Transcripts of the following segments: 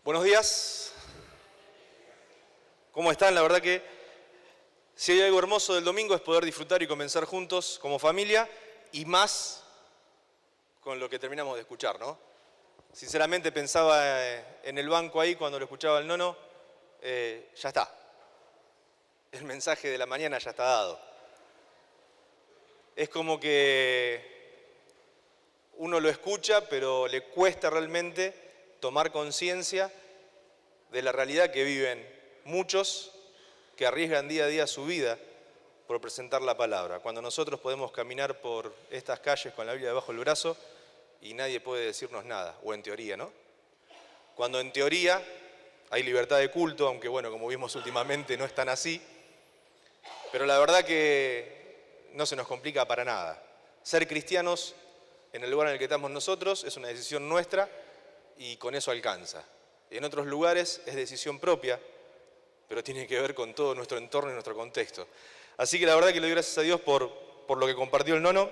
Buenos días. ¿Cómo están? La verdad que si hay algo hermoso del domingo es poder disfrutar y comenzar juntos como familia y más con lo que terminamos de escuchar, ¿no? Sinceramente pensaba en el banco ahí cuando lo escuchaba el nono, ya está. El mensaje de la mañana ya está dado. Es como que uno lo escucha, pero le cuesta realmente tomar conciencia de la realidad que viven muchos que arriesgan día a día su vida por presentar la palabra. Cuando nosotros podemos caminar por estas calles con la Biblia debajo del brazo y nadie puede decirnos nada, o en teoría, ¿no? Cuando en teoría hay libertad de culto, aunque bueno, como vimos últimamente no es tan así, pero la verdad que no se nos complica para nada. Ser cristianos en el lugar en el que estamos nosotros es una decisión nuestra y con eso alcanza. En otros lugares es decisión propia, pero tiene que ver con todo nuestro entorno y nuestro contexto. Así que la verdad que le doy gracias a Dios por lo que compartió el nono,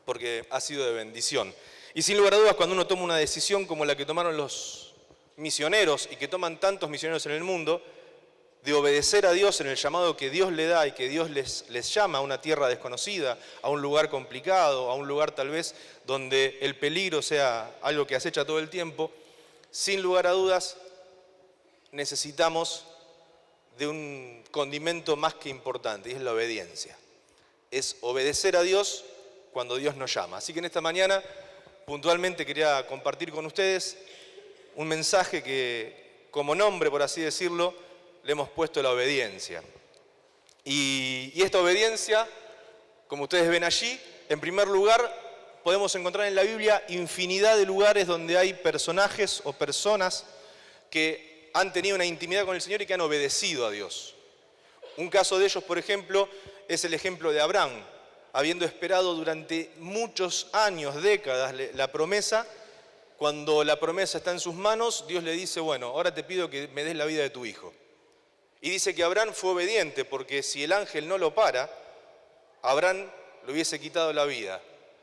porque ha sido de bendición. Y sin lugar a dudas, cuando uno toma una decisión como la que tomaron los misioneros y que toman tantos misioneros en el mundo, de obedecer a Dios en el llamado que Dios le da y que Dios les llama a una tierra desconocida, a un lugar complicado, a un lugar tal vez donde el peligro sea algo que acecha todo el tiempo, sin lugar a dudas necesitamos de un condimento más que importante, y es la obediencia. Es obedecer a Dios cuando Dios nos llama. Así que en esta mañana puntualmente quería compartir con ustedes un mensaje que, como nombre, por así decirlo, le hemos puesto la obediencia. Y esta obediencia, como ustedes ven allí, en primer lugar, podemos encontrar en la Biblia infinidad de lugares donde hay personajes o personas que han tenido una intimidad con el Señor y que han obedecido a Dios. Un caso de ellos, por ejemplo, es el ejemplo de Abraham, habiendo esperado durante muchos años, décadas, la promesa. Cuando la promesa está en sus manos, Dios le dice, bueno, ahora te pido que me des la vida de tu hijo. Y dice que Abraham fue obediente, porque si el ángel no lo para, Abraham le hubiese quitado la vida.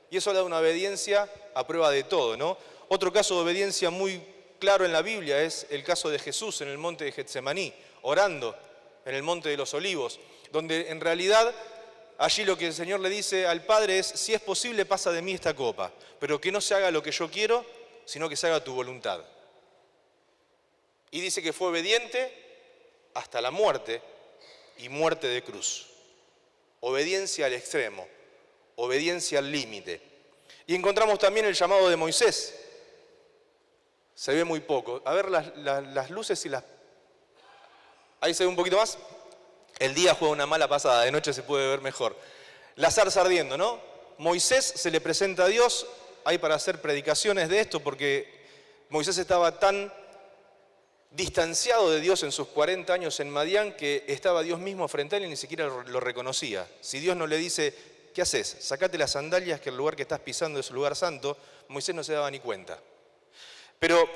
Y eso da una obediencia a prueba de todo, ¿no? Otro caso de obediencia muy claro en la Biblia es el caso de Jesús en el monte de Getsemaní, orando en el monte de los Olivos, donde en realidad allí lo que el Señor le dice al Padre es, si es posible pasa de mí esta copa, pero que no se haga lo que yo quiero, sino que se haga tu voluntad. Y dice que fue obediente hasta la muerte y muerte de cruz. Obediencia al extremo, obediencia al límite. Y encontramos también el llamado de Moisés. Se ve muy poco. A ver las luces y las... Ahí se ve un poquito más. El día juega una mala pasada, de noche se puede ver mejor. La zarza ardiendo, ¿no? Moisés se le presenta a Dios, hay para hacer predicaciones de esto porque Moisés estaba tan distanciado de Dios en sus 40 años en Madián que estaba Dios mismo frente a él y ni siquiera lo reconocía. Si Dios no le dice, ¿qué haces? Sacate las sandalias que el lugar que estás pisando es un lugar santo, Moisés no se daba ni cuenta. Pero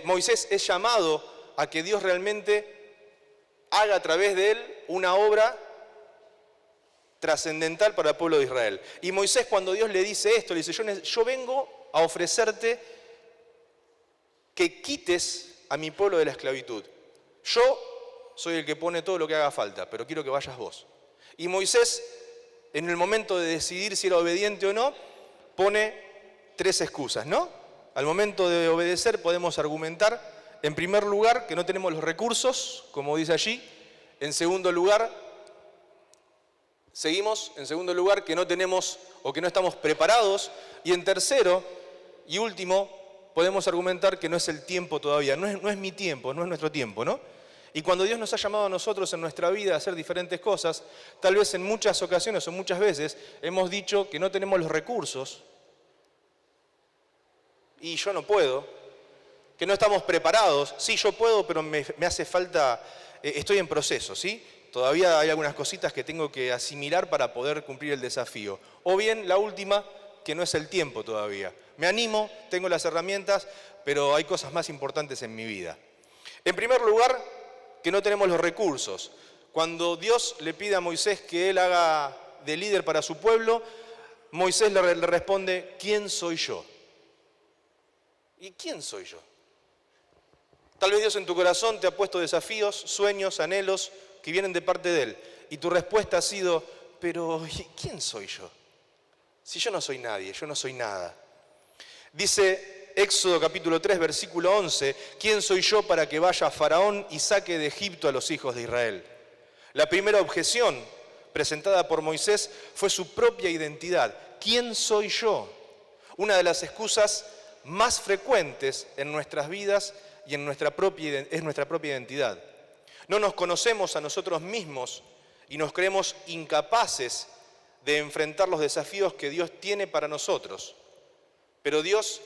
Moisés es llamado a que Dios realmente haga a través de él una obra trascendental para el pueblo de Israel. Y Moisés, cuando Dios le dice esto, le dice, yo vengo a ofrecerte que quites a mi pueblo de la esclavitud. Yo soy el que pone todo lo que haga falta, pero quiero que vayas vos. Y Moisés, en el momento de decidir si era obediente o no, pone 3 excusas, ¿no? Al momento de obedecer podemos argumentar, en primer lugar, que no tenemos los recursos, como dice allí. En segundo lugar, que no tenemos o que no estamos preparados. Y en tercero y último, podemos argumentar que no es el tiempo todavía, no es mi tiempo, no es nuestro tiempo, ¿no? Y cuando Dios nos ha llamado a nosotros en nuestra vida a hacer diferentes cosas, tal vez en muchas ocasiones o muchas veces hemos dicho que no tenemos los recursos y yo no puedo, que no estamos preparados, sí yo puedo, pero me hace falta, estoy en proceso, ¿sí? Todavía hay algunas cositas que tengo que asimilar para poder cumplir el desafío. O bien la última, que no es el tiempo todavía. Me animo, tengo las herramientas, pero hay cosas más importantes en mi vida. En primer lugar, que no tenemos los recursos. Cuando Dios le pide a Moisés que él haga de líder para su pueblo, Moisés le responde, ¿quién soy yo? ¿Y quién soy yo? Tal vez Dios en tu corazón te ha puesto desafíos, sueños, anhelos que vienen de parte de Él. Y tu respuesta ha sido, pero ¿quién soy yo? Si yo no soy nadie, yo no soy nada. Dice Éxodo capítulo 3, versículo 11, ¿quién soy yo para que vaya a Faraón y saque de Egipto a los hijos de Israel? La primera objeción presentada por Moisés fue su propia identidad. ¿Quién soy yo? Una de las excusas más frecuentes en nuestras vidas y es nuestra propia identidad. No nos conocemos a nosotros mismos y nos creemos incapaces de enfrentar los desafíos que Dios tiene para nosotros. Pero Dios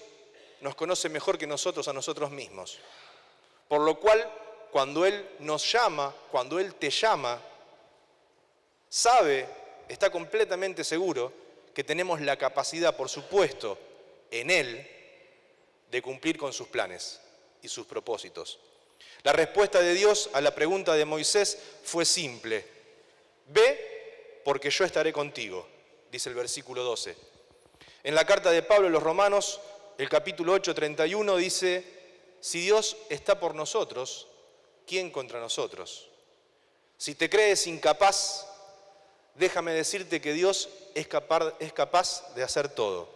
nos conoce mejor que nosotros a nosotros mismos. Por lo cual, cuando Él nos llama, cuando Él te llama, sabe, está completamente seguro que tenemos la capacidad, por supuesto, en Él, de cumplir con sus planes y sus propósitos. La respuesta de Dios a la pregunta de Moisés fue simple. Ve, porque yo estaré contigo, dice el versículo 12. En la carta de Pablo a los Romanos, el capítulo 8, 31, dice, si Dios está por nosotros, ¿quién contra nosotros? Si te crees incapaz, déjame decirte que Dios es capaz de hacer todo.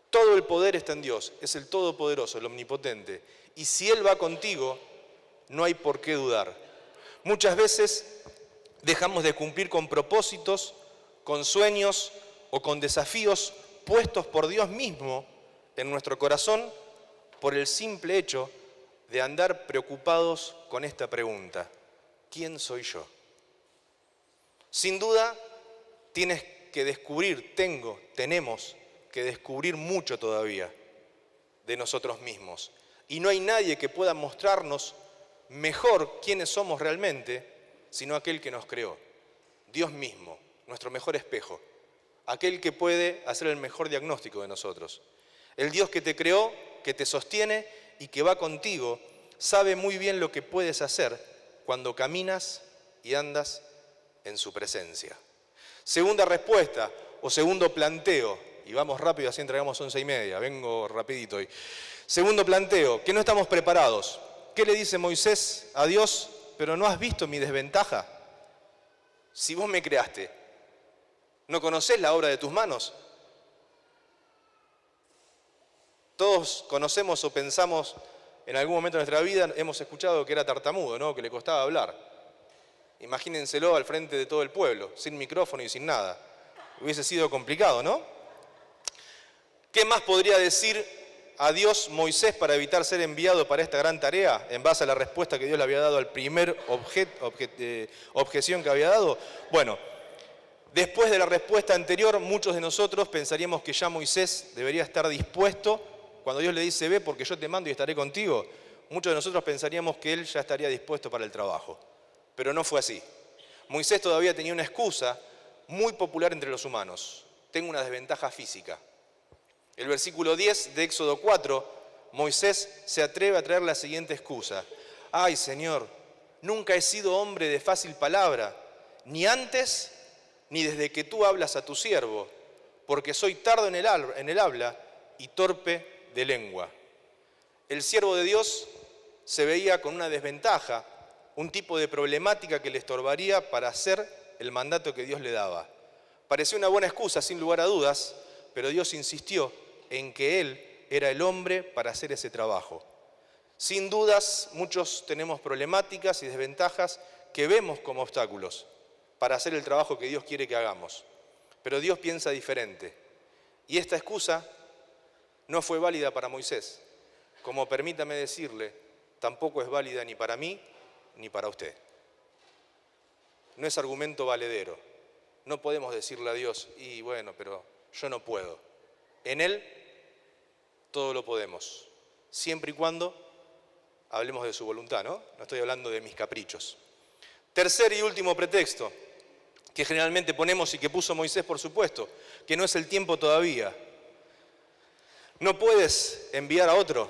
Todo el poder está en Dios, es el Todopoderoso, el Omnipotente. Y si Él va contigo, no hay por qué dudar. Muchas veces dejamos de cumplir con propósitos, con sueños o con desafíos puestos por Dios mismo en nuestro corazón por el simple hecho de andar preocupados con esta pregunta. ¿Quién soy yo? Sin duda, tenemos que descubrir mucho todavía de nosotros mismos. Y no hay nadie que pueda mostrarnos mejor quiénes somos realmente, sino aquel que nos creó. Dios mismo, nuestro mejor espejo. Aquel que puede hacer el mejor diagnóstico de nosotros. El Dios que te creó, que te sostiene y que va contigo, sabe muy bien lo que puedes hacer cuando caminas y andas en su presencia. Segunda respuesta o segundo planteo, y vamos rápido, así entregamos 11:30, vengo rapidito hoy. Segundo planteo, que no estamos preparados. ¿Qué le dice Moisés a Dios? ¿Pero no has visto mi desventaja? Si vos me creaste, ¿no conocés la obra de tus manos? Todos conocemos o pensamos en algún momento de nuestra vida, hemos escuchado que era tartamudo, ¿no? Que le costaba hablar. Imagínenselo al frente de todo el pueblo, sin micrófono y sin nada. Hubiese sido complicado, ¿no? ¿Qué más podría decir a Dios Moisés para evitar ser enviado para esta gran tarea en base a la respuesta que Dios le había dado al primer objeción que había dado? Bueno, después de la respuesta anterior, muchos de nosotros pensaríamos que ya Moisés debería estar dispuesto, cuando Dios le dice, ve porque yo te mando y estaré contigo, muchos de nosotros pensaríamos que él ya estaría dispuesto para el trabajo. Pero no fue así. Moisés todavía tenía una excusa muy popular entre los humanos. Tengo una desventaja física. El versículo 10 de Éxodo 4, Moisés se atreve a traer la siguiente excusa. Ay, Señor, nunca he sido hombre de fácil palabra, ni antes ni desde que tú hablas a tu siervo, porque soy tardo en el habla y torpe de lengua. El siervo de Dios se veía con una desventaja, un tipo de problemática que le estorbaría para hacer el mandato que Dios le daba. Parecía una buena excusa, sin lugar a dudas, pero Dios insistió en que Él era el hombre para hacer ese trabajo. Sin dudas, muchos tenemos problemáticas y desventajas que vemos como obstáculos para hacer el trabajo que Dios quiere que hagamos. Pero Dios piensa diferente. Y esta excusa no fue válida para Moisés. Como permítame decirle, tampoco es válida ni para mí ni para usted. No es argumento valedero. No podemos decirle a Dios, y bueno, pero yo no puedo. En Él todo lo podemos, siempre y cuando hablemos de su voluntad, ¿no? No estoy hablando de mis caprichos. Tercer y último pretexto que generalmente ponemos y que puso Moisés, por supuesto, que no es el tiempo todavía. No puedes enviar a otro.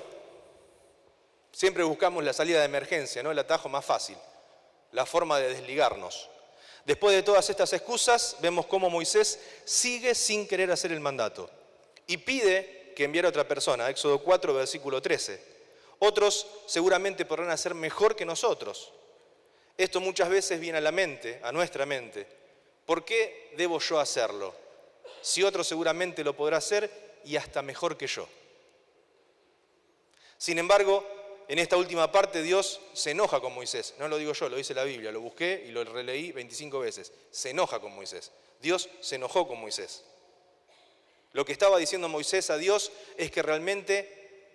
Siempre buscamos la salida de emergencia, ¿no? El atajo más fácil, la forma de desligarnos. Después de todas estas excusas, vemos cómo Moisés sigue sin querer hacer el mandato y pide que enviara a otra persona, Éxodo 4, versículo 13. Otros seguramente podrán hacer mejor que nosotros. Esto muchas veces viene a la mente, a nuestra mente. ¿Por qué debo yo hacerlo? Si otro seguramente lo podrá hacer y hasta mejor que yo. Sin embargo, en esta última parte Dios se enoja con Moisés. No lo digo yo, lo dice la Biblia. Lo busqué y lo releí 25 veces. Se enoja con Moisés. Dios se enojó con Moisés. Lo que estaba diciendo Moisés a Dios es que realmente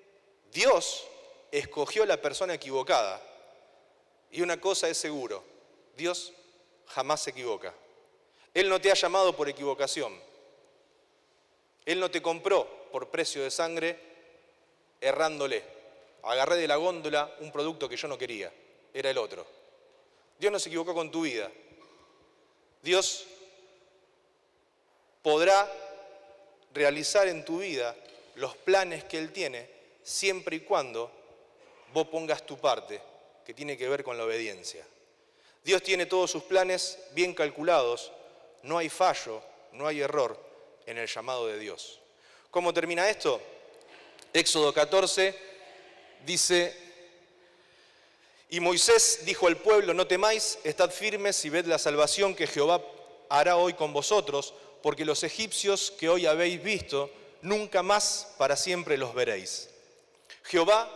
Dios escogió la persona equivocada. Y una cosa es seguro, Dios jamás se equivoca. Él no te ha llamado por equivocación. Él no te compró por precio de sangre errándole. Agarré de la góndola un producto que yo no quería, era el otro. Dios no se equivocó con tu vida. Dios podrá realizar en tu vida los planes que Él tiene siempre y cuando vos pongas tu parte, que tiene que ver con la obediencia. Dios tiene todos sus planes bien calculados, no hay fallo, no hay error en el llamado de Dios. ¿Cómo termina esto? Éxodo 14 dice: y Moisés dijo al pueblo, no temáis, estad firmes y ved la salvación que Jehová hará hoy con vosotros, porque los egipcios que hoy habéis visto, nunca más para siempre los veréis. Jehová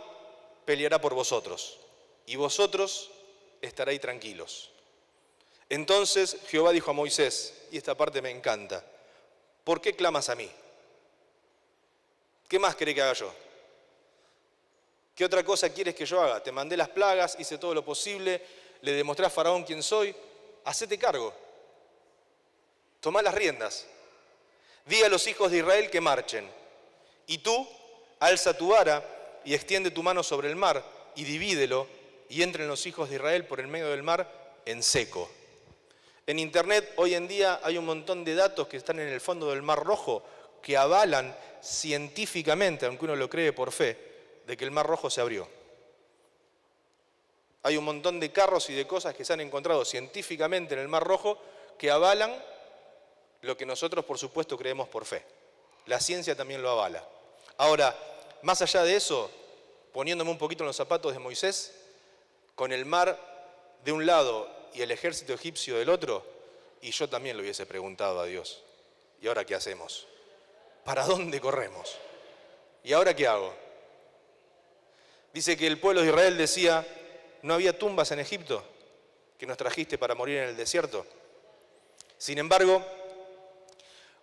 peleará por vosotros, y vosotros estaréis tranquilos. Entonces Jehová dijo a Moisés, y esta parte me encanta, ¿por qué clamas a mí? ¿Qué más querés que haga yo? ¿Qué otra cosa quieres que yo haga? Te mandé las plagas, hice todo lo posible, le demostré a Faraón quién soy, hacete cargo. Tomá las riendas. Di a los hijos de Israel que marchen. Y tú, alza tu vara y extiende tu mano sobre el mar y divídelo y entren los hijos de Israel por el medio del mar en seco. En internet hoy en día hay un montón de datos que están en el fondo del Mar Rojo que avalan científicamente, aunque uno lo cree por fe, de que el Mar Rojo se abrió. Hay un montón de carros y de cosas que se han encontrado científicamente en el Mar Rojo que avalan lo que nosotros, por supuesto, creemos por fe. La ciencia también lo avala. Ahora, más allá de eso, poniéndome un poquito en los zapatos de Moisés, con el mar de un lado y el ejército egipcio del otro, y yo también le hubiese preguntado a Dios, ¿y ahora qué hacemos? ¿Para dónde corremos? ¿Y ahora qué hago? Dice que el pueblo de Israel decía, ¿no había tumbas en Egipto que nos trajiste para morir en el desierto? Sin embargo,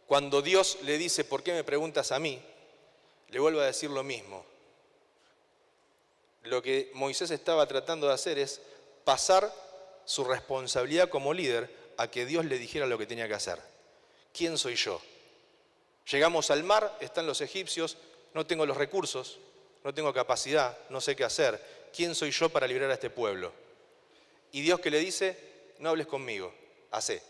cuando Dios le dice, ¿por qué me preguntas a mí?, le vuelve a decir lo mismo. Lo que Moisés estaba tratando de hacer es pasar su responsabilidad como líder a que Dios le dijera lo que tenía que hacer. ¿Quién soy yo? Llegamos al mar, están los egipcios, no tengo los recursos, no tengo capacidad, no sé qué hacer. ¿Quién soy yo para librar a este pueblo? Y Dios que le dice, no hables conmigo, hacé.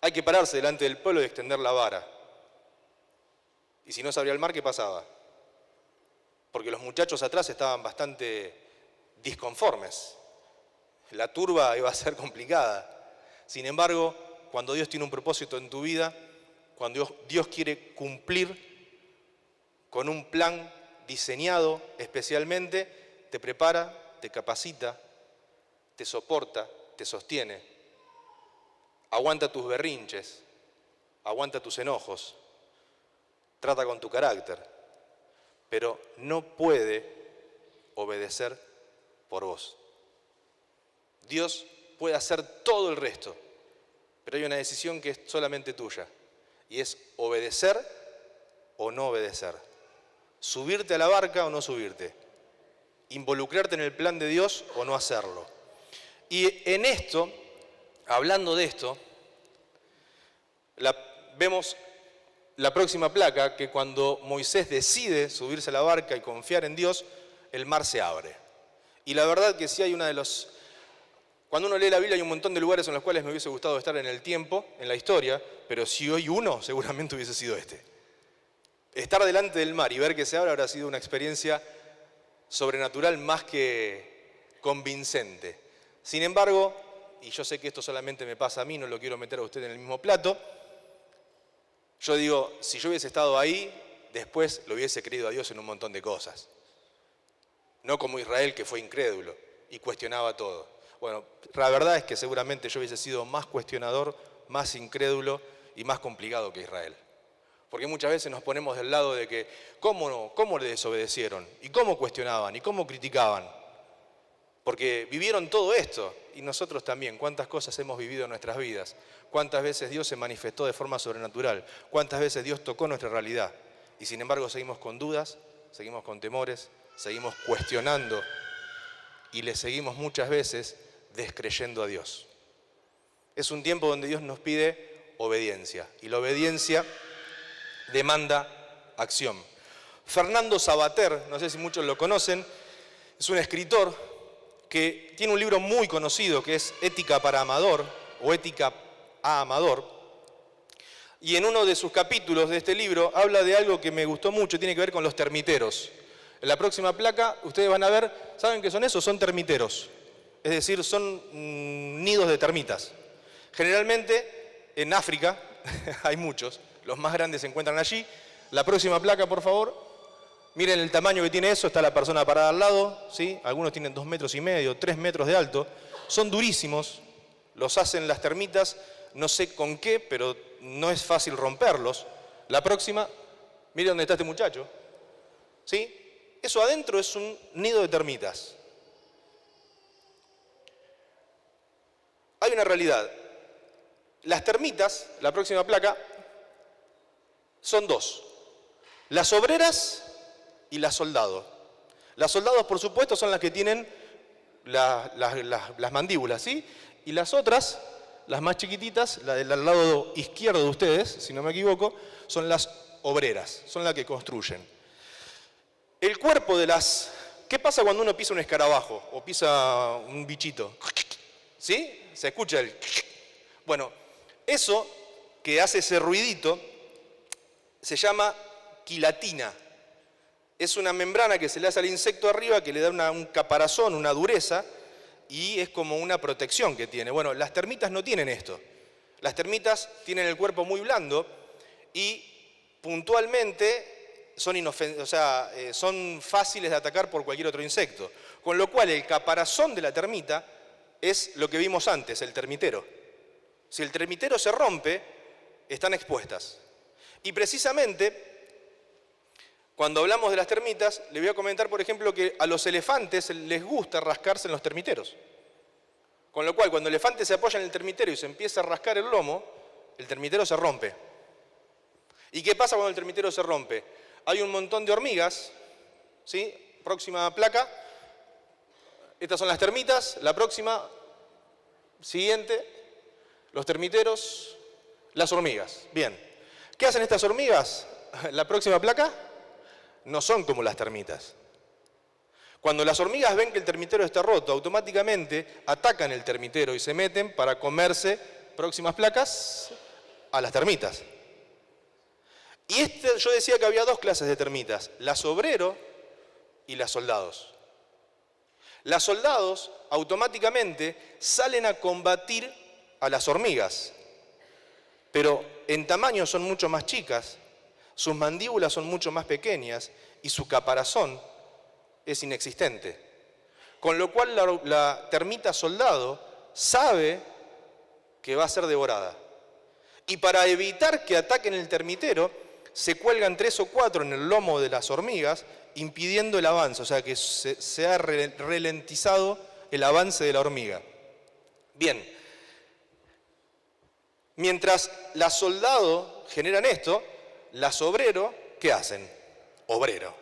Hay que pararse delante del pueblo y extender la vara. Y si no se abría el mar, ¿qué pasaba? Porque los muchachos atrás estaban bastante disconformes. La turba iba a ser complicada. Sin embargo, cuando Dios tiene un propósito en tu vida, cuando Dios quiere cumplir con un plan diseñado especialmente, te prepara, te capacita, te soporta, te sostiene. Aguanta tus berrinches, aguanta tus enojos, trata con tu carácter, pero no puede obedecer por vos. Dios puede hacer todo el resto, pero hay una decisión que es solamente tuya, y es obedecer o no obedecer. Subirte a la barca o no subirte. Involucrarte en el plan de Dios o no hacerlo. Y en esto, hablando de esto, vemos la próxima placa, que cuando Moisés decide subirse a la barca y confiar en Dios, el mar se abre. Y la verdad que sí hay cuando uno lee la Biblia hay un montón de lugares en los cuales me hubiese gustado estar en el tiempo, en la historia, pero si hoy uno, seguramente hubiese sido este. Estar delante del mar y ver que se abre habrá sido una experiencia sobrenatural más que convincente. Sin embargo, y yo sé que esto solamente me pasa a mí, no lo quiero meter a usted en el mismo plato, yo digo, si yo hubiese estado ahí, después lo hubiese creído a Dios en un montón de cosas. no como Israel, que fue incrédulo y cuestionaba todo. Bueno, la verdad es que seguramente yo hubiese sido más cuestionador, más incrédulo y más complicado que Israel. Porque muchas veces nos ponemos del lado de que, ¿cómo le desobedecieron? ¿Y cómo cuestionaban? ¿Y cómo criticaban? Porque vivieron todo esto, y nosotros también. ¿Cuántas cosas hemos vivido en nuestras vidas? ¿Cuántas veces Dios se manifestó de forma sobrenatural? ¿Cuántas veces Dios tocó nuestra realidad? Y sin embargo seguimos con dudas, seguimos con temores, seguimos cuestionando y le seguimos muchas veces descreyendo a Dios. Es un tiempo donde Dios nos pide obediencia, y la obediencia demanda acción. Fernando Savater, no sé si muchos lo conocen, es un escritor que tiene un libro muy conocido que es Ética para Amador o Ética a Amador. Y en uno de sus capítulos de este libro habla de algo que me gustó mucho, tiene que ver con los termiteros. En la próxima placa ustedes van a ver, ¿saben qué son esos? Son termiteros. Es decir, son nidos de termitas. Generalmente en África hay muchos, los más grandes se encuentran allí. La próxima placa, por favor. Miren el tamaño que tiene eso, está la persona parada al lado, ¿sí? Algunos tienen 2,5 metros, 3 metros de alto. Son durísimos, los hacen las termitas, no sé con qué, pero no es fácil romperlos. La próxima, miren dónde está este muchacho, ¿sí? Eso adentro es un nido de termitas. Hay una realidad. Las termitas, la próxima placa, son dos. Las obreras y las soldados. Las soldados, por supuesto, son las que tienen las mandíbulas, ¿sí? Y las otras, las más chiquititas, la del lado izquierdo de ustedes, si no me equivoco, son las obreras, son las que construyen. El cuerpo de las... ¿Qué pasa cuando uno pisa un escarabajo o pisa un bichito? ¿Sí? Se escucha el... Bueno, eso que hace ese ruidito se llama quilatina. Es una membrana que se le hace al insecto arriba que le da un caparazón, una dureza, y es como una protección que tiene. Bueno, las termitas no tienen esto. Las termitas tienen el cuerpo muy blando y puntualmente son fáciles de atacar por cualquier otro insecto. Con lo cual el caparazón de la termita es lo que vimos antes, el termitero. Si el termitero se rompe, están expuestas. Y precisamente, cuando hablamos de las termitas, les voy a comentar, por ejemplo, que a los elefantes les gusta rascarse en los termiteros. Con lo cual, cuando el elefante se apoya en el termitero y se empieza a rascar el lomo, el termitero se rompe. ¿Y qué pasa cuando el termitero se rompe? Hay un montón de hormigas, ¿sí? Próxima placa. Estas son las termitas. La próxima, siguiente, los termiteros, las hormigas. Bien. ¿Qué hacen estas hormigas? La próxima placa. No son como las termitas. Cuando las hormigas ven que el termitero está roto, automáticamente atacan el termitero y se meten para comerse, próximas placas, a las termitas. Y yo decía que había dos clases de termitas, las obrero y las soldados. Las soldados automáticamente salen a combatir a las hormigas, pero en tamaño son mucho más chicas. Sus mandíbulas son mucho más pequeñas y su caparazón es inexistente. Con lo cual la termita soldado sabe que va a ser devorada. Y para evitar que ataquen el termitero, se cuelgan 3 o 4 en el lomo de las hormigas, impidiendo el avance, o sea que se ha ralentizado el avance de la hormiga. Bien, mientras las soldado generan esto, las obrero, ¿qué hacen? Obrero.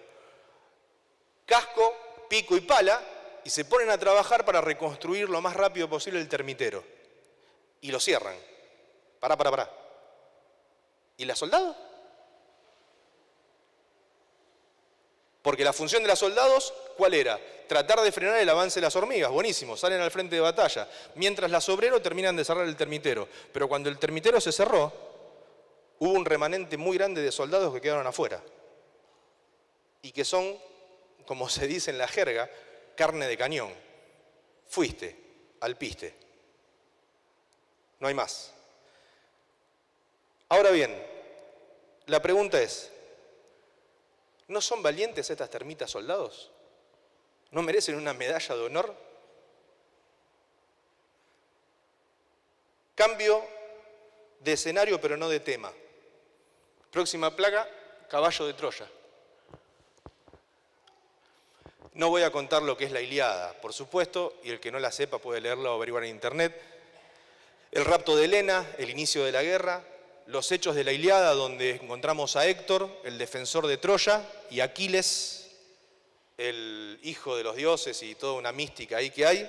Casco, pico y pala, y se ponen a trabajar para reconstruir lo más rápido posible el termitero. Y lo cierran. Pará. ¿Y la soldado? Porque la función de los soldados, ¿cuál era? Tratar de frenar el avance de las hormigas. Buenísimo, salen al frente de batalla. Mientras las obreros terminan de cerrar el termitero. Pero cuando el termitero se cerró, hubo un remanente muy grande de soldados que quedaron afuera. Y que son, como se dice en la jerga, carne de cañón. Fuiste, alpiste. No hay más. Ahora bien, la pregunta es, ¿no son valientes estas termitas soldados? ¿No merecen una medalla de honor? Cambio de escenario, pero no de tema. Próxima placa, caballo de Troya. No voy a contar lo que es la Ilíada, por supuesto, y el que no la sepa puede leerla o averiguar en internet. El rapto de Helena, el inicio de la guerra, los hechos de la Ilíada, donde encontramos a Héctor, el defensor de Troya, y Aquiles, el hijo de los dioses, y toda una mística ahí que hay.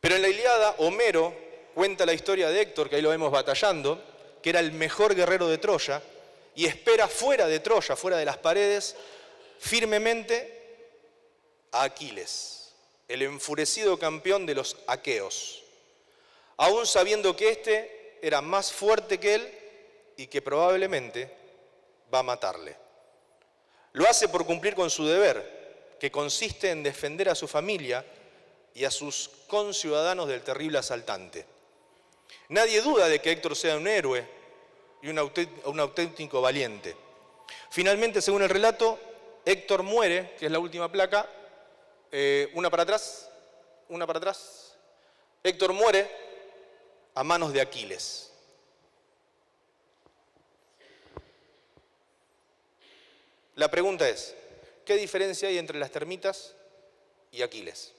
Pero en la Ilíada, Homero cuenta la historia de Héctor, que ahí lo vemos batallando, que era el mejor guerrero de Troya, y espera fuera de Troya, fuera de las paredes, firmemente a Aquiles, el enfurecido campeón de los aqueos, aún sabiendo que éste era más fuerte que él y que probablemente va a matarle. Lo hace por cumplir con su deber, que consiste en defender a su familia y a sus conciudadanos del terrible asaltante. Nadie duda de que Héctor sea un héroe y un auténtico valiente. Finalmente, según el relato, Héctor muere, que es la última placa, una para atrás. Héctor muere a manos de Aquiles. La pregunta es, ¿qué diferencia hay entre las termitas y Aquiles?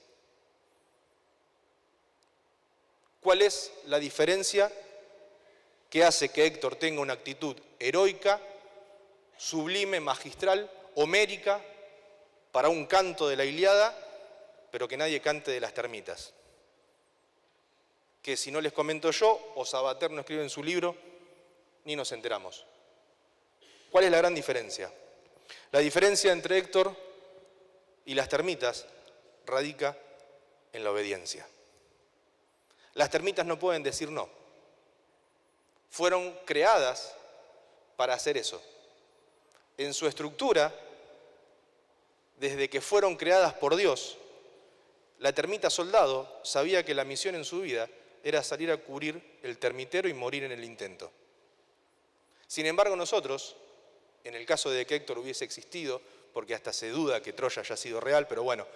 ¿Cuál es la diferencia que hace que Héctor tenga una actitud heroica, sublime, magistral, homérica, para un canto de la Ilíada, pero que nadie cante de las termitas? Que si no les comento yo, o Sabater no escribe en su libro, ni nos enteramos. ¿Cuál es la gran diferencia? La diferencia entre Héctor y las termitas radica en la obediencia. Las termitas no pueden decir no. Fueron creadas para hacer eso. En su estructura, desde que fueron creadas por Dios, la termita soldado sabía que la misión en su vida era salir a cubrir el termitero y morir en el intento. Sin embargo, nosotros, en el caso de que Héctor hubiese existido, porque hasta se duda que Troya haya sido real, pero bueno,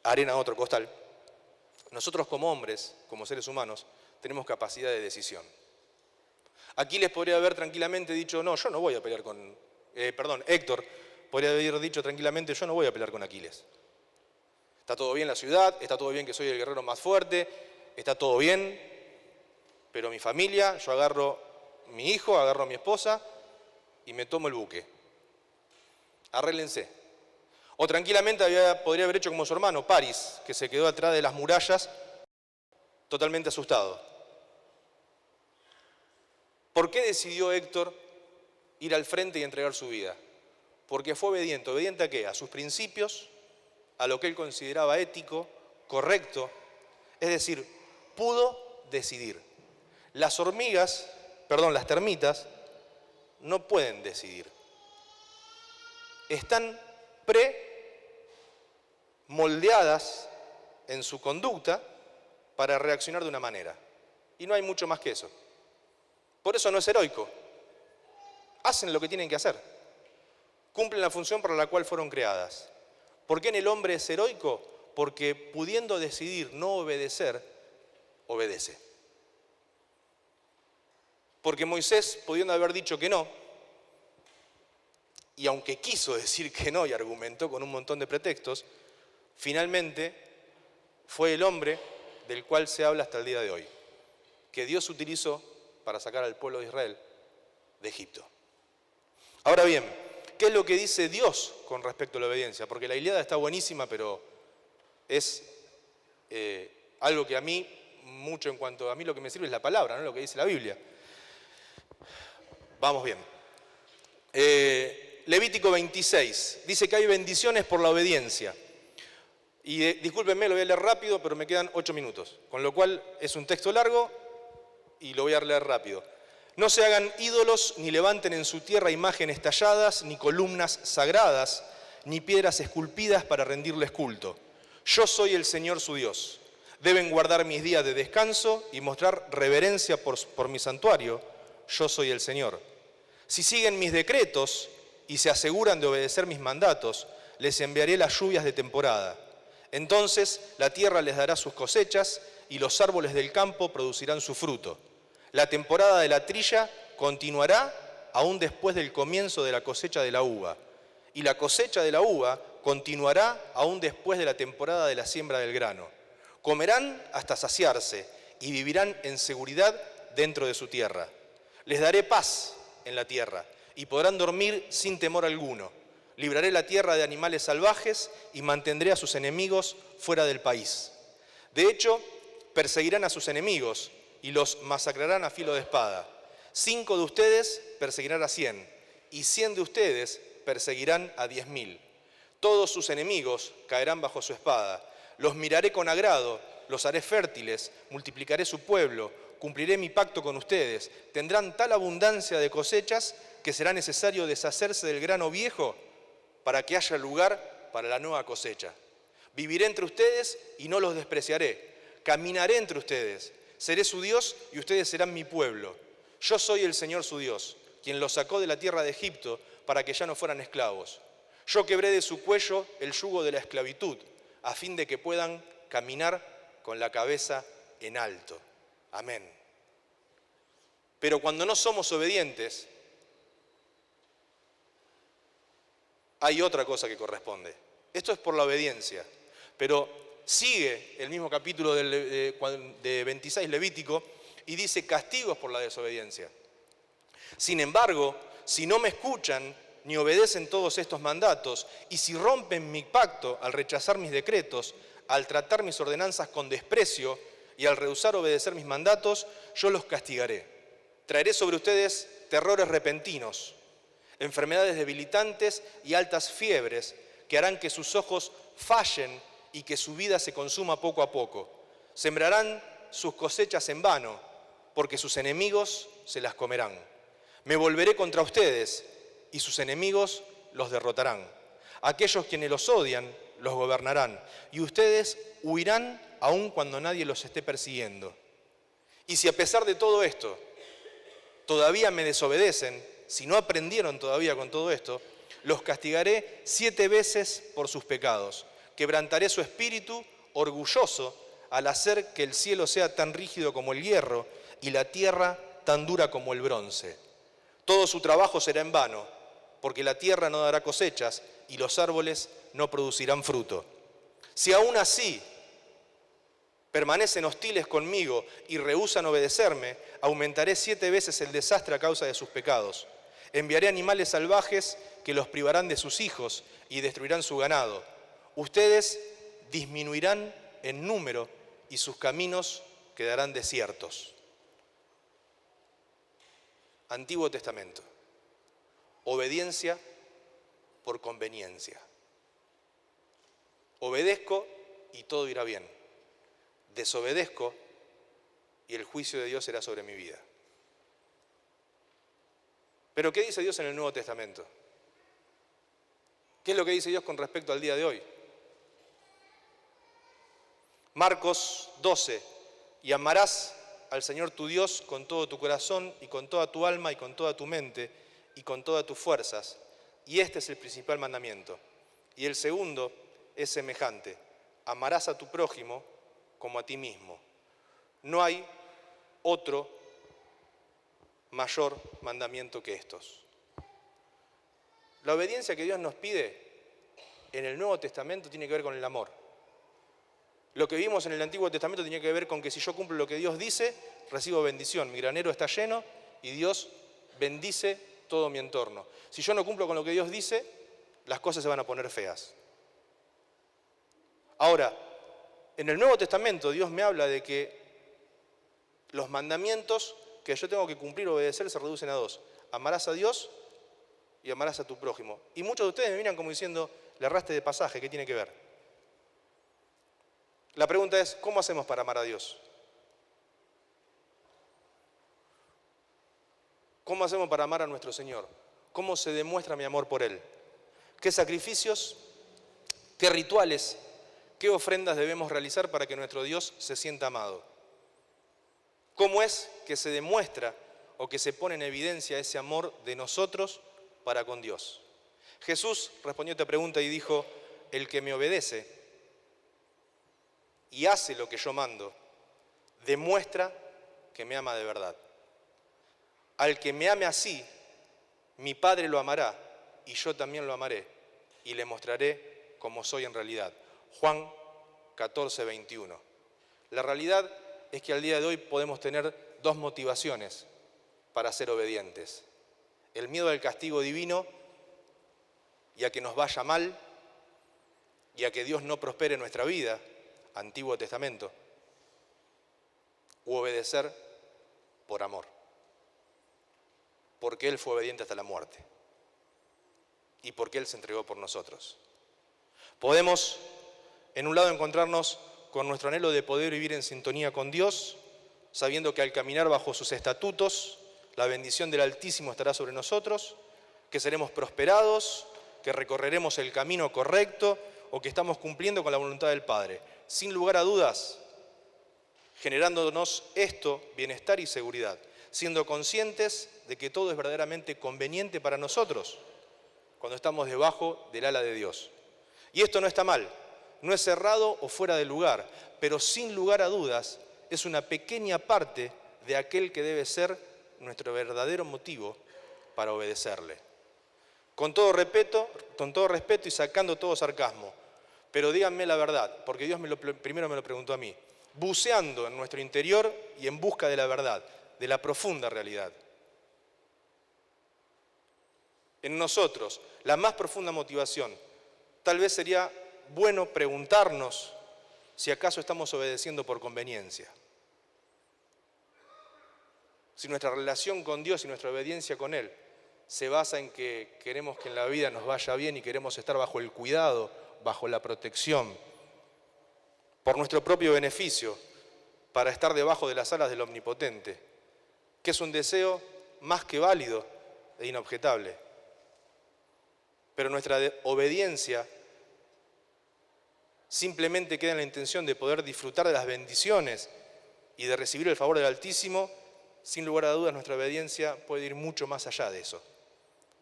arena a otro costal, nosotros como hombres, como seres humanos, tenemos capacidad de decisión. Aquiles podría haber tranquilamente dicho, no, yo no voy a pelear con... Héctor podría haber dicho tranquilamente, yo no voy a pelear con Aquiles. Está todo bien la ciudad, está todo bien que soy el guerrero más fuerte, está todo bien, pero mi familia, yo agarro mi hijo, agarro a mi esposa y me tomo el buque. Arréglense. O tranquilamente podría haber hecho como su hermano, París, que se quedó atrás de las murallas totalmente asustado. ¿Por qué decidió Héctor ir al frente y entregar su vida? Porque fue obediente. ¿Obediente a qué? A sus principios, a lo que él consideraba ético, correcto. Es decir, pudo decidir. Las termitas, no pueden decidir. Están moldeadas en su conducta para reaccionar de una manera. Y no hay mucho más que eso. Por eso no es heroico. Hacen lo que tienen que hacer. Cumplen la función para la cual fueron creadas. ¿Por qué en el hombre es heroico? Porque pudiendo decidir no obedecer, obedece. Porque Moisés, pudiendo haber dicho que no, y aunque quiso decir que no y argumentó con un montón de pretextos, finalmente fue el hombre del cual se habla hasta el día de hoy, que Dios utilizó para sacar al pueblo de Israel de Egipto. Ahora bien, ¿qué es lo que dice Dios con respecto a la obediencia? Porque la Ilíada está buenísima, pero es algo que a mí, mucho en cuanto a mí lo que me sirve es la palabra, no lo que dice la Biblia. Vamos bien. Levítico 26, dice que hay bendiciones por la obediencia. Y discúlpenme, lo voy a leer rápido, pero me quedan 8 minutos. Con lo cual es un texto largo y lo voy a leer rápido. No se hagan ídolos, ni levanten en su tierra imágenes talladas, ni columnas sagradas, ni piedras esculpidas para rendirles culto. Yo soy el Señor su Dios. Deben guardar mis días de descanso y mostrar reverencia por mi santuario. Yo soy el Señor. Si siguen mis decretos y se aseguran de obedecer mis mandatos, les enviaré las lluvias de temporada. Entonces la tierra les dará sus cosechas y los árboles del campo producirán su fruto. La temporada de la trilla continuará aún después del comienzo de la cosecha de la uva. Y la cosecha de la uva continuará aún después de la temporada de la siembra del grano. Comerán hasta saciarse y vivirán en seguridad dentro de su tierra. Les daré paz en la tierra y podrán dormir sin temor alguno. Libraré la tierra de animales salvajes y mantendré a sus enemigos fuera del país. De hecho, perseguirán a sus enemigos y los masacrarán a filo de espada. 5 de ustedes perseguirán a 100 y 100 de ustedes perseguirán a 10.000. Todos sus enemigos caerán bajo su espada. Los miraré con agrado, los haré fértiles, multiplicaré su pueblo, cumpliré mi pacto con ustedes. Tendrán tal abundancia de cosechas que será necesario deshacerse del grano viejo para que haya lugar para la nueva cosecha. Viviré entre ustedes y no los despreciaré. Caminaré entre ustedes. Seré su Dios y ustedes serán mi pueblo. Yo soy el Señor su Dios, quien los sacó de la tierra de Egipto para que ya no fueran esclavos. Yo quebré de su cuello el yugo de la esclavitud, a fin de que puedan caminar con la cabeza en alto. Amén. Pero cuando no somos obedientes, hay otra cosa que corresponde. Esto es por la obediencia, pero sigue el mismo capítulo de 26 Levítico y dice castigos por la desobediencia. Sin embargo, si no me escuchan ni obedecen todos estos mandatos, y si rompen mi pacto al rechazar mis decretos, al tratar mis ordenanzas con desprecio y al rehusar obedecer mis mandatos, yo los castigaré. Traeré sobre ustedes terrores repentinos, enfermedades debilitantes y altas fiebres que harán que sus ojos fallen y que su vida se consuma poco a poco. Sembrarán sus cosechas en vano, porque sus enemigos se las comerán. Me volveré contra ustedes y sus enemigos los derrotarán. Aquellos quienes los odian los gobernarán y ustedes huirán aun cuando nadie los esté persiguiendo. Y si a pesar de todo esto todavía me desobedecen, si no aprendieron todavía con todo esto, los castigaré 7 veces por sus pecados. Quebrantaré su espíritu orgulloso al hacer que el cielo sea tan rígido como el hierro y la tierra tan dura como el bronce. Todo su trabajo será en vano, porque la tierra no dará cosechas y los árboles no producirán fruto. Si aún así permanecen hostiles conmigo y rehúsan obedecerme, aumentaré 7 veces el desastre a causa de sus pecados. Enviaré animales salvajes que los privarán de sus hijos y destruirán su ganado. Ustedes disminuirán en número y sus caminos quedarán desiertos. Antiguo Testamento. Obediencia por conveniencia. Obedezco y todo irá bien. Desobedezco y el juicio de Dios será sobre mi vida. Pero ¿qué dice Dios en el Nuevo Testamento? ¿Qué es lo que dice Dios con respecto al día de hoy? Marcos 12, y amarás al Señor tu Dios con todo tu corazón y con toda tu alma y con toda tu mente y con todas tus fuerzas. Y este es el principal mandamiento. Y el segundo es semejante. Amarás a tu prójimo como a ti mismo. No hay otro mayor mandamiento que estos. La obediencia que Dios nos pide en el Nuevo Testamento tiene que ver con el amor. Lo que vimos en el Antiguo Testamento tiene que ver con que si yo cumplo lo que Dios dice, recibo bendición. Mi granero está lleno y Dios bendice todo mi entorno. Si yo no cumplo con lo que Dios dice, las cosas se van a poner feas. Ahora, en el Nuevo Testamento Dios me habla de que los mandamientos que yo tengo que cumplir o obedecer se reducen a 2. Amarás a Dios y amarás a tu prójimo. Y muchos de ustedes me miran como diciendo, le erraste de pasaje, ¿qué tiene que ver? La pregunta es, ¿cómo hacemos para amar a Dios? ¿Cómo hacemos para amar a nuestro Señor? ¿Cómo se demuestra mi amor por Él? ¿Qué sacrificios, qué rituales, qué ofrendas debemos realizar para que nuestro Dios se sienta amado? ¿Cómo es que se demuestra o que se pone en evidencia ese amor de nosotros para con Dios? Jesús respondió a esta pregunta y dijo: el que me obedece y hace lo que yo mando, demuestra que me ama de verdad. Al que me ame así, mi Padre lo amará y yo también lo amaré y le mostraré cómo soy en realidad. Juan 14, 21. La realidad es que al día de hoy podemos tener dos motivaciones para ser obedientes: el miedo al castigo divino y a que nos vaya mal y a que Dios no prospere nuestra vida, Antiguo Testamento, u obedecer por amor, porque Él fue obediente hasta la muerte y porque Él se entregó por nosotros. Podemos, en un lado, encontrarnos con nuestro anhelo de poder vivir en sintonía con Dios, sabiendo que al caminar bajo sus estatutos, la bendición del Altísimo estará sobre nosotros, que seremos prosperados, que recorreremos el camino correcto o que estamos cumpliendo con la voluntad del Padre. Sin lugar a dudas, generándonos esto bienestar y seguridad, siendo conscientes de que todo es verdaderamente conveniente para nosotros cuando estamos debajo del ala de Dios. Y esto no está mal, no es errado o fuera de lugar, pero sin lugar a dudas es una pequeña parte de aquel que debe ser nuestro verdadero motivo para obedecerle. Con todo respeto y sacando todo sarcasmo, pero díganme la verdad, porque Dios primero me lo preguntó a mí, buceando en nuestro interior y en busca de la verdad, de la profunda realidad. En nosotros, la más profunda motivación, tal vez sería bueno preguntarnos si acaso estamos obedeciendo por conveniencia. Si nuestra relación con Dios y nuestra obediencia con Él se basa en que queremos que en la vida nos vaya bien y queremos estar bajo el cuidado, bajo la protección, por nuestro propio beneficio, para estar debajo de las alas del Omnipotente, que es un deseo más que válido e inobjetable. Pero nuestra obediencia simplemente queda en la intención de poder disfrutar de las bendiciones y de recibir el favor del Altísimo. Sin lugar a dudas, nuestra obediencia puede ir mucho más allá de eso.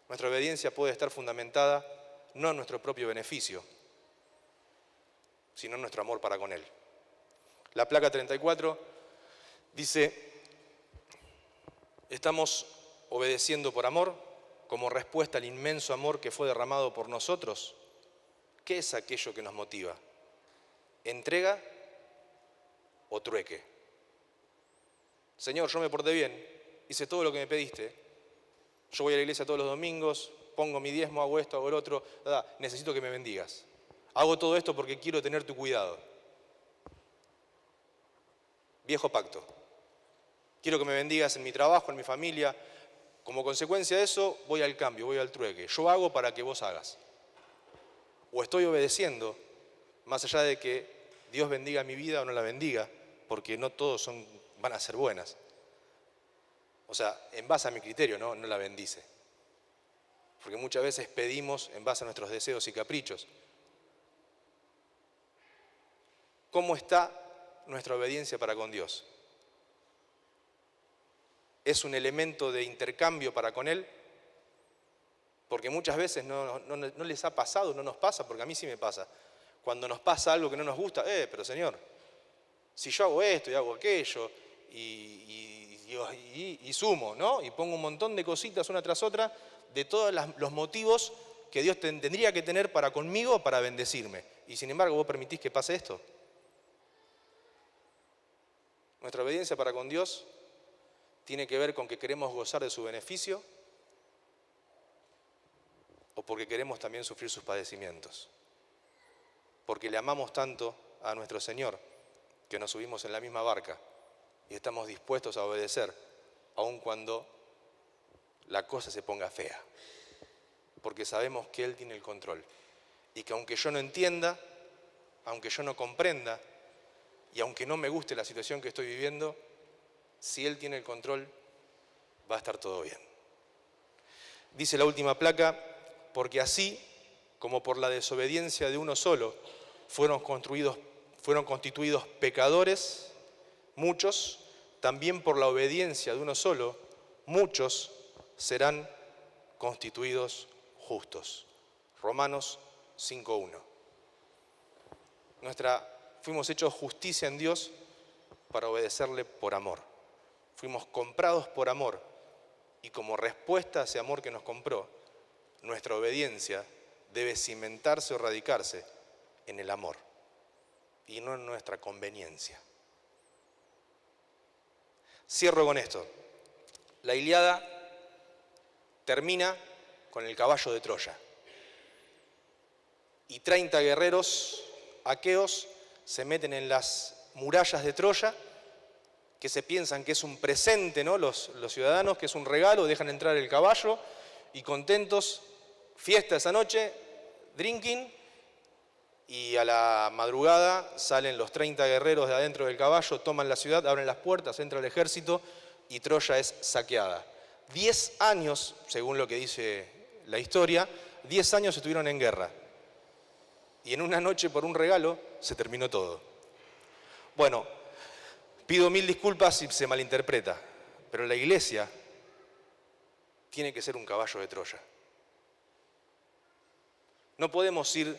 Nuestra obediencia puede estar fundamentada no en nuestro propio beneficio, sino en nuestro amor para con Él. La placa 34 dice: estamos obedeciendo por amor, como respuesta al inmenso amor que fue derramado por nosotros. ¿Qué es aquello que nos motiva? ¿Entrega o trueque? Señor, yo me porté bien, hice todo lo que me pediste, yo voy a la iglesia todos los domingos, pongo mi diezmo, hago esto, hago el otro, necesito que me bendigas. Hago todo esto porque quiero tener tu cuidado. Viejo pacto. Quiero que me bendigas en mi trabajo, en mi familia. Como consecuencia de eso, voy al cambio, voy al trueque. Yo hago para que vos hagas. O estoy obedeciendo, más allá de que Dios bendiga mi vida o no la bendiga, porque no todos van a ser buenas. O sea, en base a mi criterio, no la bendice. Porque muchas veces pedimos en base a nuestros deseos y caprichos. ¿Cómo está nuestra obediencia para con Dios? ¿Es un elemento de intercambio para con Él? Porque muchas veces no les ha pasado, no nos pasa, porque a mí sí me pasa. Cuando nos pasa algo que no nos gusta, pero Señor, si yo hago esto y hago aquello y sumo, ¿no? Y pongo un montón de cositas una tras otra de todos los motivos que Dios tendría que tener para conmigo, para bendecirme. Y sin embargo, ¿vos permitís que pase esto? Nuestra obediencia para con Dios tiene que ver con que queremos gozar de su beneficio o porque queremos también sufrir sus padecimientos. Porque le amamos tanto a nuestro Señor que nos subimos en la misma barca y estamos dispuestos a obedecer aun cuando la cosa se ponga fea. Porque sabemos que Él tiene el control y que aunque yo no entienda, aunque yo no comprenda y aunque no me guste la situación que estoy viviendo, si Él tiene el control, va a estar todo bien. Dice la última placa: porque así como por la desobediencia de uno solo fueron constituidos pecadores, muchos, también por la obediencia de uno solo, muchos serán constituidos justos. Romanos 5:1. Fuimos hechos justicia en Dios para obedecerle por amor. Fuimos comprados por amor y como respuesta a ese amor que nos compró, nuestra obediencia debe cimentarse o radicarse en el amor y no en nuestra conveniencia. Cierro con esto. La Ilíada termina con el caballo de Troya. Y 30 guerreros aqueos se meten en las murallas de Troya, que se piensan que es un presente, ¿no? Los ciudadanos, que es un regalo, dejan entrar el caballo y contentos, fiesta esa noche, drinking, y a la madrugada salen los 30 guerreros de adentro del caballo, toman la ciudad, abren las puertas, entra el ejército y Troya es saqueada. 10 años, según lo que dice la historia, 10 años estuvieron en guerra. Y en una noche, por un regalo, se terminó todo. Bueno, pido 1000 disculpas si se malinterpreta, pero la iglesia tiene que ser un caballo de Troya. No podemos ir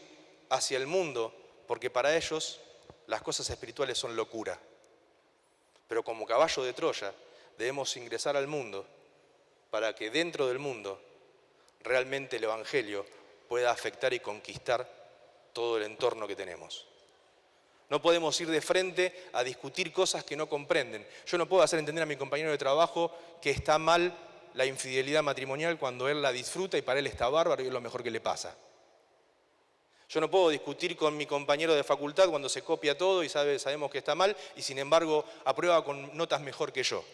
hacia el mundo porque para ellos las cosas espirituales son locura. Pero como caballo de Troya debemos ingresar al mundo para que dentro del mundo realmente el Evangelio pueda afectar y conquistar todo el entorno que tenemos. No podemos ir de frente a discutir cosas que no comprenden. Yo no puedo hacer entender a mi compañero de trabajo que está mal la infidelidad matrimonial cuando él la disfruta y para él está bárbaro y es lo mejor que le pasa. Yo no puedo discutir con mi compañero de facultad cuando se copia todo y sabemos que está mal y sin embargo aprueba con notas mejor que yo.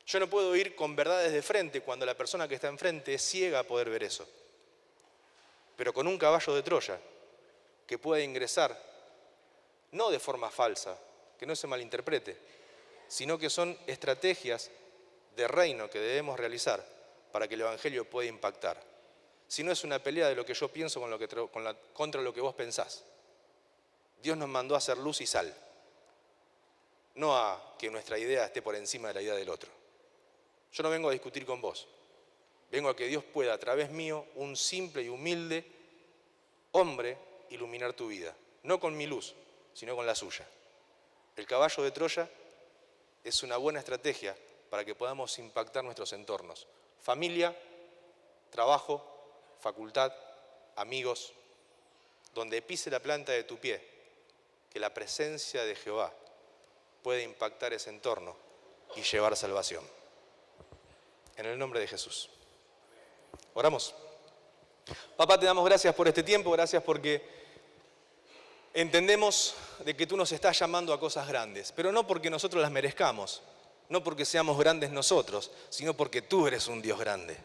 Yo no puedo ir con verdades de frente cuando la persona que está enfrente es ciega a poder ver eso. Pero con un caballo de Troya que pueda ingresar, no de forma falsa, que no se malinterprete, sino que son estrategias de reino que debemos realizar para que el Evangelio pueda impactar. Si no es una pelea de lo que yo pienso contra lo que vos pensás. Dios nos mandó a hacer luz y sal, no a que nuestra idea esté por encima de la idea del otro. Yo no vengo a discutir con vos, vengo a que Dios pueda a través mío, un simple y humilde hombre, iluminar tu vida, no con mi luz, sino con la suya. El caballo de Troya es una buena estrategia para que podamos impactar nuestros entornos. Familia, trabajo, facultad, amigos, donde pise la planta de tu pie, que la presencia de Jehová puede impactar ese entorno y llevar salvación. En el nombre de Jesús. Oramos. Papá, te damos gracias por este tiempo, gracias porque entendemos de que tú nos estás llamando a cosas grandes, pero no porque nosotros las merezcamos, no porque seamos grandes nosotros, sino porque tú eres un Dios grande.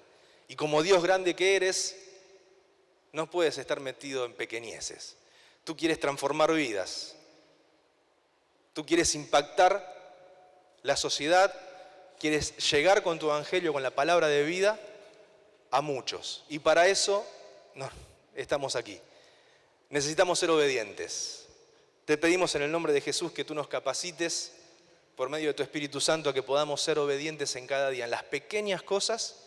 Y como Dios grande que eres, no puedes estar metido en pequeñeces. Tú quieres transformar vidas. Tú quieres impactar la sociedad, quieres llegar con tu evangelio, con la palabra de vida, a muchos. Y para eso estamos aquí. Necesitamos ser obedientes. Te pedimos en el nombre de Jesús que tú nos capacites por medio de tu Espíritu Santo a que podamos ser obedientes en cada día, en las pequeñas cosas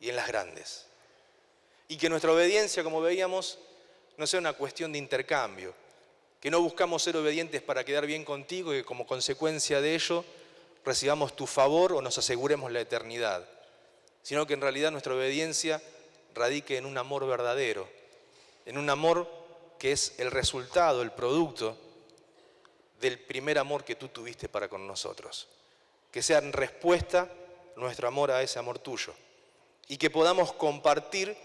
y en las grandes. Y que nuestra obediencia, como veíamos, no sea una cuestión de intercambio. Que no buscamos ser obedientes para quedar bien contigo y que como consecuencia de ello recibamos tu favor o nos aseguremos la eternidad. Sino que en realidad nuestra obediencia radique en un amor verdadero. En un amor que es el resultado, el producto del primer amor que tú tuviste para con nosotros. Que sea en respuesta nuestro amor a ese amor tuyo. Y que podamos compartir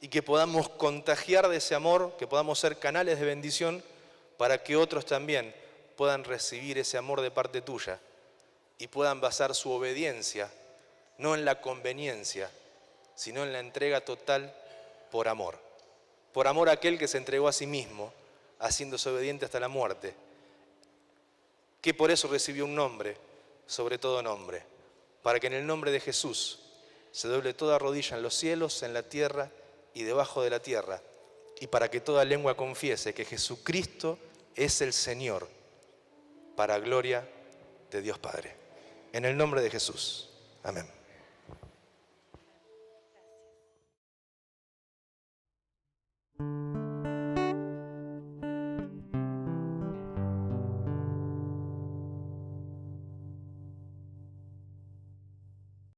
y que podamos contagiar de ese amor, que podamos ser canales de bendición para que otros también puedan recibir ese amor de parte tuya y puedan basar su obediencia no en la conveniencia, sino en la entrega total por amor. Por amor a aquel que se entregó a sí mismo, haciéndose obediente hasta la muerte, que por eso recibió un nombre, sobre todo nombre, para que en el nombre de Jesús se doble toda rodilla en los cielos, en la tierra y debajo de la tierra, y para que toda lengua confiese que Jesucristo es el Señor, para gloria de Dios Padre. En el nombre de Jesús. Amén.